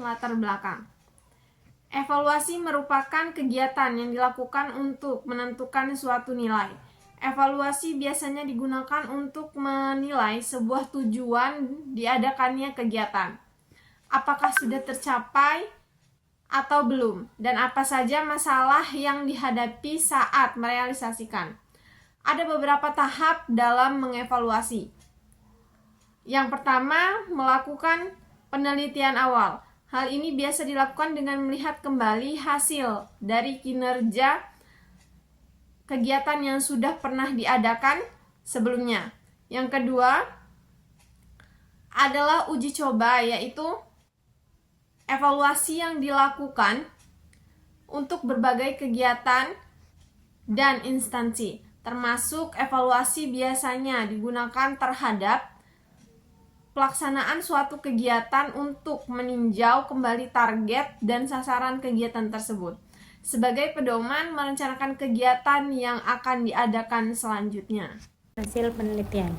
latar belakang. Evaluasi merupakan kegiatan yang dilakukan untuk menentukan suatu nilai. Evaluasi biasanya digunakan untuk menilai sebuah tujuan diadakannya kegiatan. Apakah sudah tercapai atau belum, dan apa saja masalah yang dihadapi saat merealisasikan. Ada beberapa tahap dalam mengevaluasi. Yang pertama, melakukan penelitian awal. Hal ini biasa dilakukan dengan melihat kembali hasil dari kinerja kegiatan yang sudah pernah diadakan sebelumnya. Yang kedua adalah uji coba, yaitu evaluasi yang dilakukan untuk berbagai kegiatan dan instansi. Termasuk evaluasi biasanya digunakan terhadap pelaksanaan suatu kegiatan untuk meninjau kembali target dan sasaran kegiatan tersebut, sebagai pedoman merencanakan kegiatan yang akan diadakan selanjutnya. Hasil penelitian.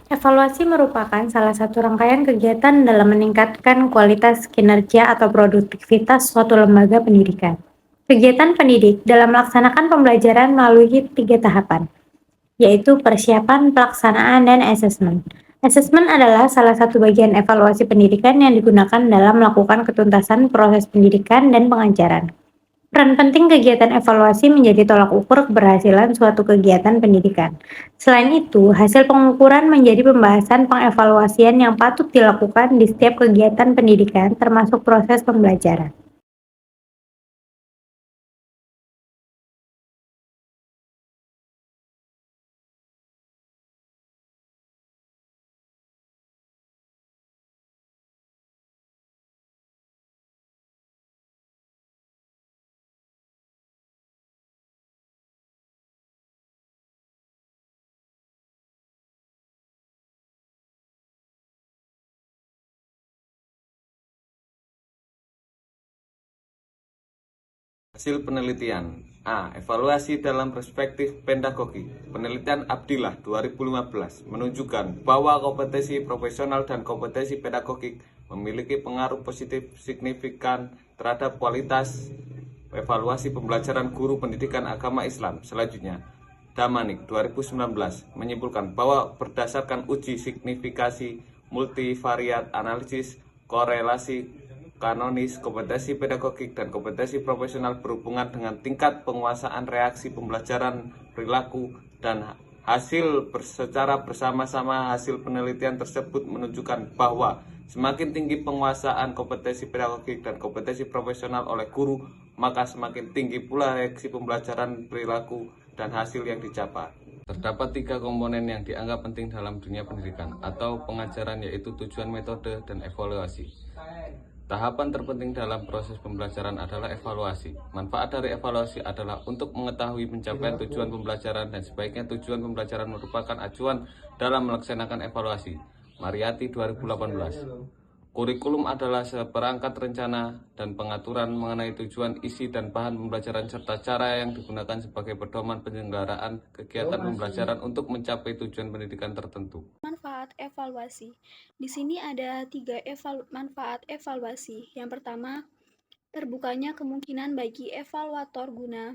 Evaluasi merupakan salah satu rangkaian kegiatan dalam meningkatkan kualitas kinerja atau produktivitas suatu lembaga pendidikan. Kegiatan pendidik dalam melaksanakan pembelajaran melalui 3 tahapan, yaitu persiapan, pelaksanaan, dan asesmen. Asesmen adalah salah satu bagian evaluasi pendidikan yang digunakan dalam melakukan ketuntasan proses pendidikan dan pengajaran. Peran penting kegiatan evaluasi menjadi tolak ukur keberhasilan suatu kegiatan pendidikan. Selain itu, hasil pengukuran menjadi pembahasan pengevaluasian yang patut dilakukan di setiap kegiatan pendidikan, termasuk proses pembelajaran. Hasil penelitian. A. Evaluasi dalam perspektif pedagogi. Penelitian Abdillah 2015 menunjukkan bahwa kompetensi profesional dan kompetensi pedagogik memiliki pengaruh positif signifikan terhadap kualitas evaluasi pembelajaran guru pendidikan agama Islam. Selanjutnya, Damanik 2019 menyimpulkan bahwa berdasarkan uji signifikasi multivariat analisis korelasi kanonis, kompetensi pedagogik, dan kompetensi profesional berhubungan dengan tingkat penguasaan reaksi pembelajaran, perilaku, dan hasil secara bersama-sama. Hasil penelitian tersebut menunjukkan bahwa semakin tinggi penguasaan kompetensi pedagogik dan kompetensi profesional oleh guru, maka semakin tinggi pula reaksi pembelajaran, perilaku, dan hasil yang dicapai. Terdapat 3 komponen yang dianggap penting dalam dunia pendidikan atau pengajaran, yaitu tujuan, metode, dan evaluasi. Tahapan terpenting dalam proses pembelajaran adalah evaluasi. Manfaat dari evaluasi adalah untuk mengetahui pencapaian tujuan pembelajaran, dan sebaiknya tujuan pembelajaran merupakan acuan dalam melaksanakan evaluasi. Mariyati 2018. Kurikulum adalah seperangkat rencana dan pengaturan mengenai tujuan, isi, dan bahan pembelajaran serta cara yang digunakan sebagai pedoman penyelenggaraan kegiatan pembelajaran untuk mencapai tujuan pendidikan tertentu. Manfaat evaluasi. Di sini ada 3 manfaat evaluasi. Yang pertama, terbukanya kemungkinan bagi evaluator guna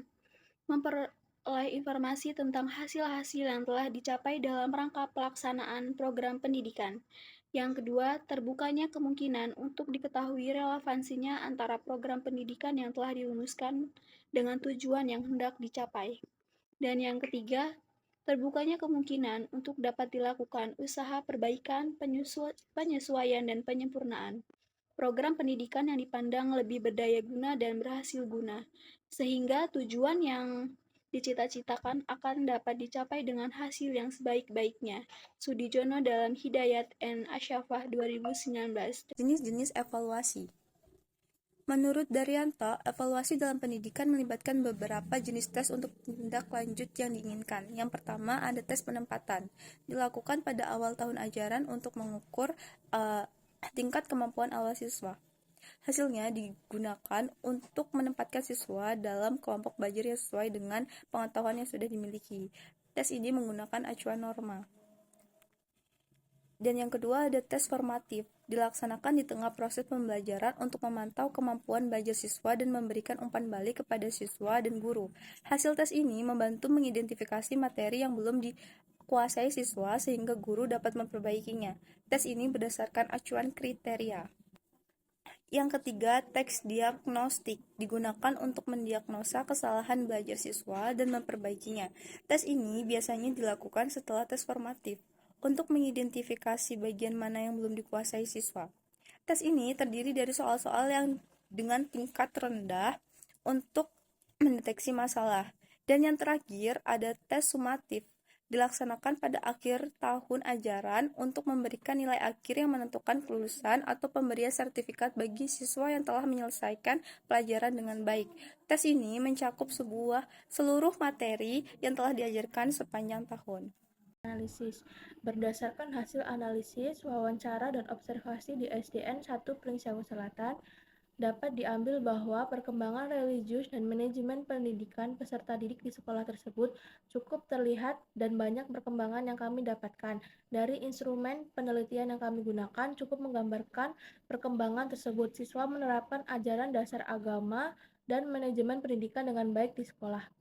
memperoleh informasi tentang hasil-hasil yang telah dicapai dalam rangka pelaksanaan program pendidikan. Yang kedua, terbukanya kemungkinan untuk diketahui relevansinya antara program pendidikan yang telah dirumuskan dengan tujuan yang hendak dicapai. Dan yang ketiga, terbukanya kemungkinan untuk dapat dilakukan usaha perbaikan, penyesuaian, dan penyempurnaan program pendidikan yang dipandang lebih berdaya guna dan berhasil guna, sehingga tujuan yang dicita-citakan akan dapat dicapai dengan hasil yang sebaik-baiknya. Sudijono dalam Hidayat and Asyafah 2019. Jenis-jenis evaluasi. Menurut Daryanto, evaluasi dalam pendidikan melibatkan beberapa jenis tes untuk tindak lanjut yang diinginkan. Yang pertama, ada tes penempatan. Dilakukan pada awal tahun ajaran untuk mengukur tingkat kemampuan awal siswa. Hasilnya digunakan untuk menempatkan siswa dalam kelompok belajar yang sesuai dengan pengetahuan yang sudah dimiliki. Tes ini menggunakan acuan norma. Dan yang kedua ada tes formatif, dilaksanakan di tengah proses pembelajaran untuk memantau kemampuan belajar siswa dan memberikan umpan balik kepada siswa dan guru. Hasil tes ini membantu mengidentifikasi materi yang belum dikuasai siswa sehingga guru dapat memperbaikinya. Tes ini berdasarkan acuan kriteria. Yang ketiga, teks diagnostik digunakan untuk mendiagnosa kesalahan belajar siswa dan memperbaikinya. Tes ini biasanya dilakukan setelah tes formatif untuk mengidentifikasi bagian mana yang belum dikuasai siswa. Tes ini terdiri dari soal-soal yang dengan tingkat rendah untuk mendeteksi masalah. Dan yang terakhir ada tes sumatif, dilaksanakan pada akhir tahun ajaran untuk memberikan nilai akhir yang menentukan kelulusan atau pemberian sertifikat bagi siswa yang telah menyelesaikan pelajaran dengan baik. Tes ini mencakup seluruh materi yang telah diajarkan sepanjang tahun. Analisis. Berdasarkan hasil analisis, wawancara, dan observasi di SDN 1 Pringsewu Selatan, dapat diambil bahwa perkembangan religius dan manajemen pendidikan peserta didik di sekolah tersebut cukup terlihat dan banyak perkembangan yang kami dapatkan. Dari instrumen penelitian yang kami gunakan cukup menggambarkan perkembangan tersebut. Siswa menerapkan ajaran dasar agama dan manajemen pendidikan dengan baik di sekolah.